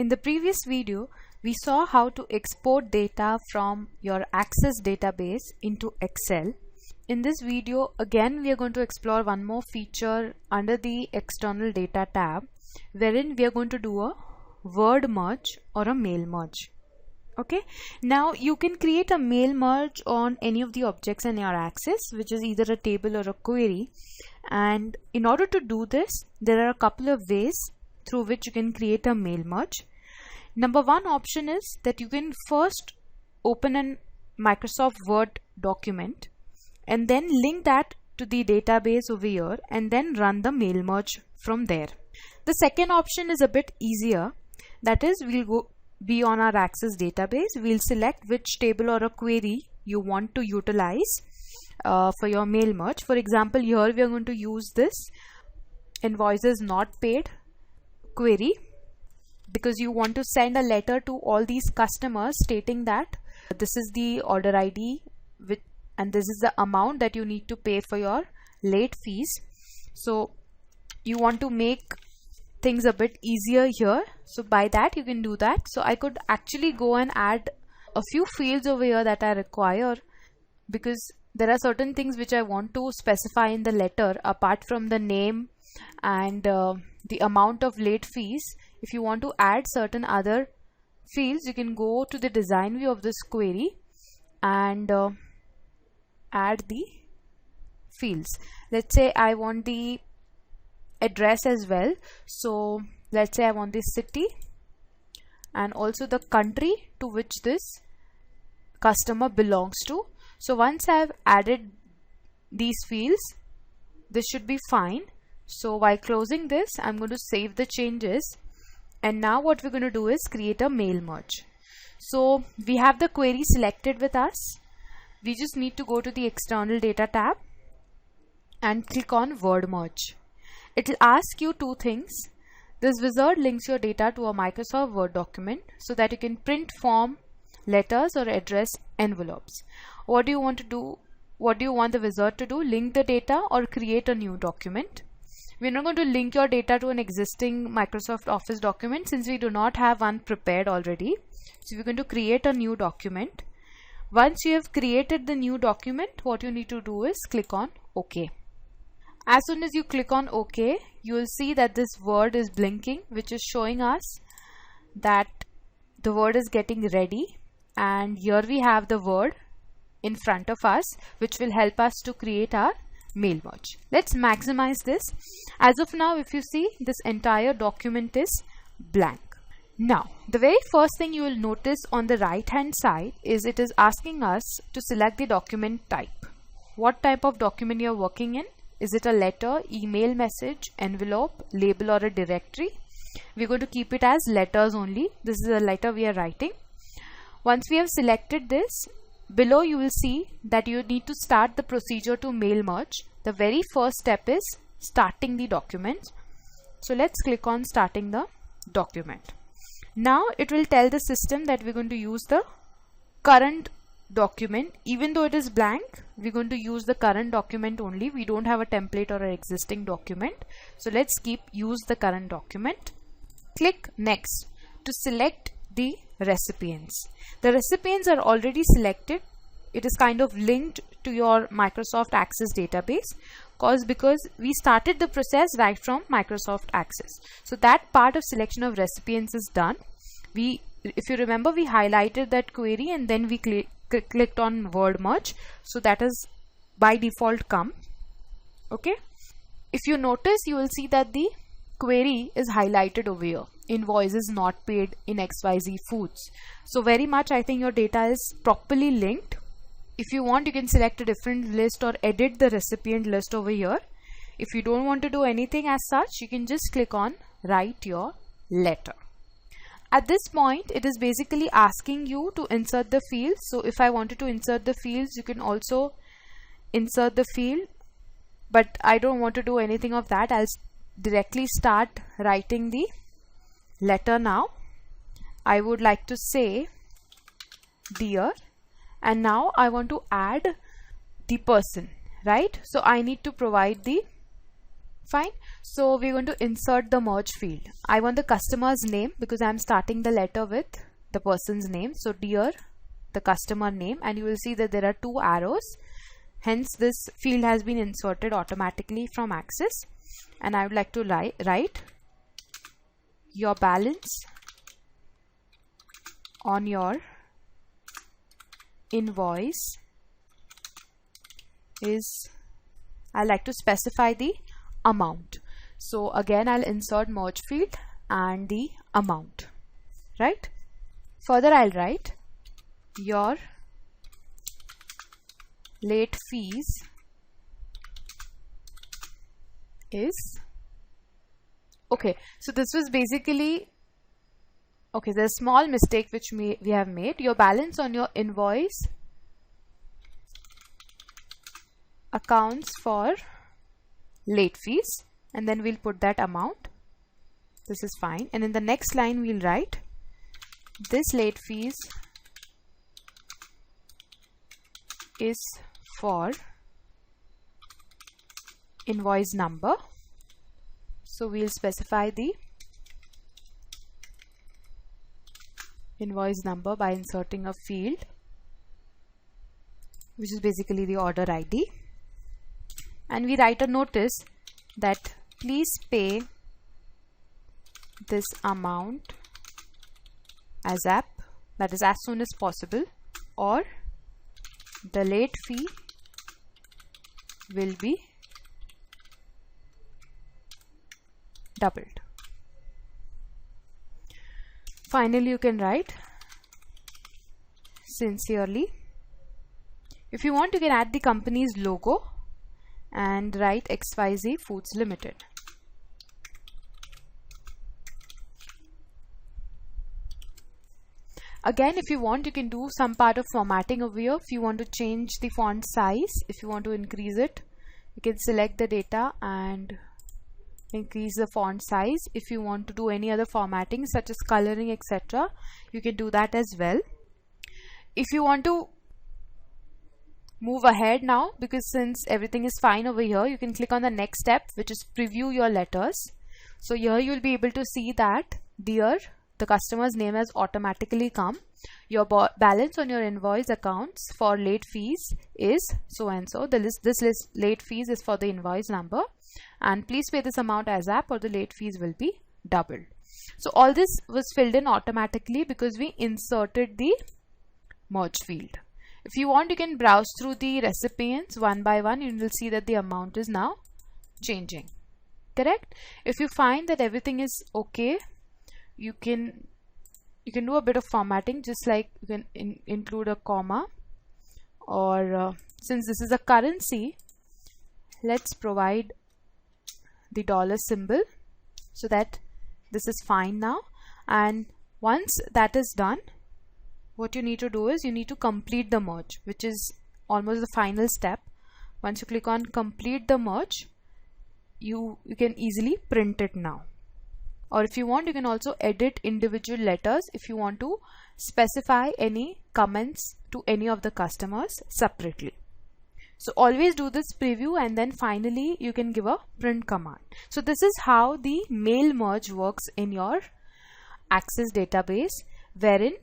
In the previous video, we saw how to export data from your Access database into Excel. In this video, again, we are going to explore one more feature under the External Data tab, wherein we are going to do a word merge or a mail merge. Okay, now you can create a mail merge on any of the objects in your Access, which is either a table or a query. And in order to do this, there are a couple of ways through which you can create a mail merge. Number one option is that you can first open a Microsoft Word document and then link that to the database over here and then run the mail merge from there. The second option is a bit easier. That is, we'll be on our Access database. We'll select which table or a query you want to utilize for your mail merge. For example, here we are going to use this invoices not paid query, because you want to send a letter to all these customers stating that this is the order ID and this is the amount that you need to pay for your late fees. So you want to make things a bit easier here. So by that you can do that. So I could actually go and add a few fields over here that I require, because there are certain things which I want to specify in the letter apart from the name and the amount of late fees. If you want to add certain other fields, you can go to the design view of this query and add the fields. Let's say I want the address as well. So let's say I want the city and also the country to which this customer belongs to. So once I've added these fields, this should be fine. So while closing this, I'm going to save the changes. And now what we're going to do is create a mail merge. So we have the query selected with us. We just need to go to the External Data tab and click on Word Merge. It will ask you two things. This wizard links your data to a Microsoft Word document so that you can print form, letters or address envelopes. What do you want to do? What do you want the wizard to do? Link the data or create a new document? We're not going to link your data to an existing Microsoft Office document since we do not have one prepared already. So we're going to create a new document. Once you have created the new document, what you need to do is click on OK. As soon as you click on OK, you will see that this word is blinking, which is showing us that the word is getting ready. And here we have the word in front of us, which will help us to create our mail merge. Let's maximize this. As of now, if you see, this entire document is blank. Now, the very first thing you will notice on the right hand side is it is asking us to select the document type. What type of document you are working in? Is it a letter, email, message, envelope, label or a directory? We're going to keep it as letters only. This is a letter we are writing. Once we have selected this, below you will see that you need to start the procedure to mail merge. The very first step is starting the document. So let's click on starting the document. Now it will tell the system that we're going to use the current document. Even though it is blank, we're going to use the current document only. We don't have a template or an existing document. So let's use the current document. Click next to select the recipients. The recipients are already selected. It is kind of linked to your Microsoft Access database because we started the process right from Microsoft Access. So that part of selection of recipients is done. If you remember, we highlighted that query and then we clicked on Word Merge. So that is by default come. Okay. If you notice, you will see that the query is highlighted over here. Invoices not paid in XYZ foods. So very much I think your data is properly linked. If you want, you can select a different list or edit the recipient list over here. If you don't want to do anything as such, you can just click on write your letter. At this point, it is basically asking you to insert the fields. So if I wanted to insert the fields, you can also insert the field, but I don't want to do anything of that. I'll directly start writing the letter now. I would like to say dear, and now I want to add the person, right? So I need to provide the Fine. So we're going to insert the merge field. I want the customer's name because I'm starting the letter with the person's name. So dear, the customer name, and you will see that there are 2 arrows. Hence this field has been inserted automatically from Access. And I would like to write your balance on your invoice is, I like to specify the amount. So again I'll insert merge field and the amount, right? Further I'll write your late fees is, okay, so this was basically, okay, there's a small mistake which we have made. Your balance on your invoice accounts for late fees, and then we'll put that amount. This is fine. And in the next line we'll write this late fees is for invoice number. So we'll specify the invoice number by inserting a field which is basically the order ID, and we write a notice that please pay this amount ASAP, that is as soon as possible, or the late fee will be doubled. Finally you can write sincerely. If you want, you can add the company's logo and write XYZ Foods Limited. Again, if you want, you can do some part of formatting over here. If you want to change the font size, if you want to increase it, you can select the data and increase the font size. If you want to do any other formatting such as coloring, etc., you can do that as well. If you want to move ahead now, because since everything is fine over here, you can click on the next step, which is preview your letters. So here you will be able to see that dear, the customer's name has automatically come. Your balance on your invoice accounts for late fees is so and so. This list late fees is for the invoice number, and please pay this amount ASAP or the late fees will be doubled. So all this was filled in automatically because we inserted the merge field. If you want, you can browse through the recipients one by one. You will see that the amount is now changing. Correct? If you find that everything is okay, you can do a bit of formatting, just like you can include a comma, or since this is a currency, let's provide the dollar symbol so that this is fine now. And once that is done, what you need to do is you need to complete the merge, which is almost the final step. Once you click on complete the merge, you can easily print it now. Or if you want, you can also edit individual letters if you want to specify any comments to any of the customers separately. So always do this preview, and then finally you can give a print command. So this is how the mail merge works in your Access database, wherein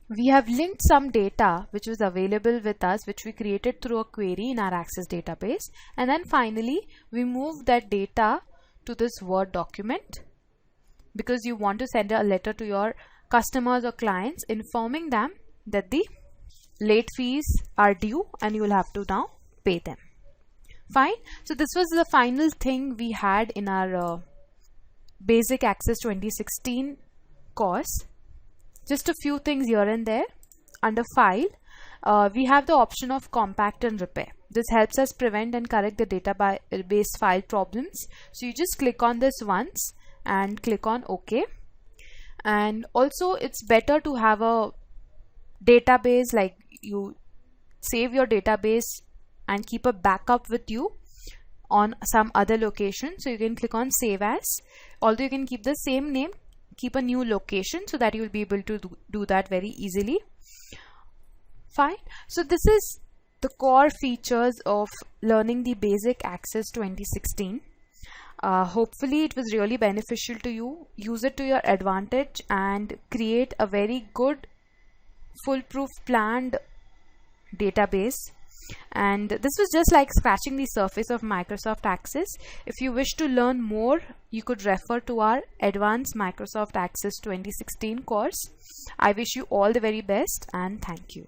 we have linked some data which was available with us, which we created through a query in our Access database, and then finally we move that data to this Word document because you want to send a letter to your customers or clients informing them that the late fees are due and you will have to now pay them. Fine. So this was the final thing we had in our Basic Access 2016 course. Just a few things here and there. Under File, we have the option of Compact and Repair. This helps us prevent and correct the database file problems. So you just click on this once and click on OK. And also it's better to have a database, like you save your database and keep a backup with you on some other location. So you can click on Save As. Although you can keep the same name, keep a new location so that you will be able to do that very easily. Fine. So this is the core features of learning the Basic Access 2016. Hopefully it was really beneficial to you. Use it to your advantage and create a very good foolproof planned database. And this was just like scratching the surface of Microsoft Access. If you wish to learn more, you could refer to our Advanced Microsoft Access 2016 course. I wish you all the very best and thank you.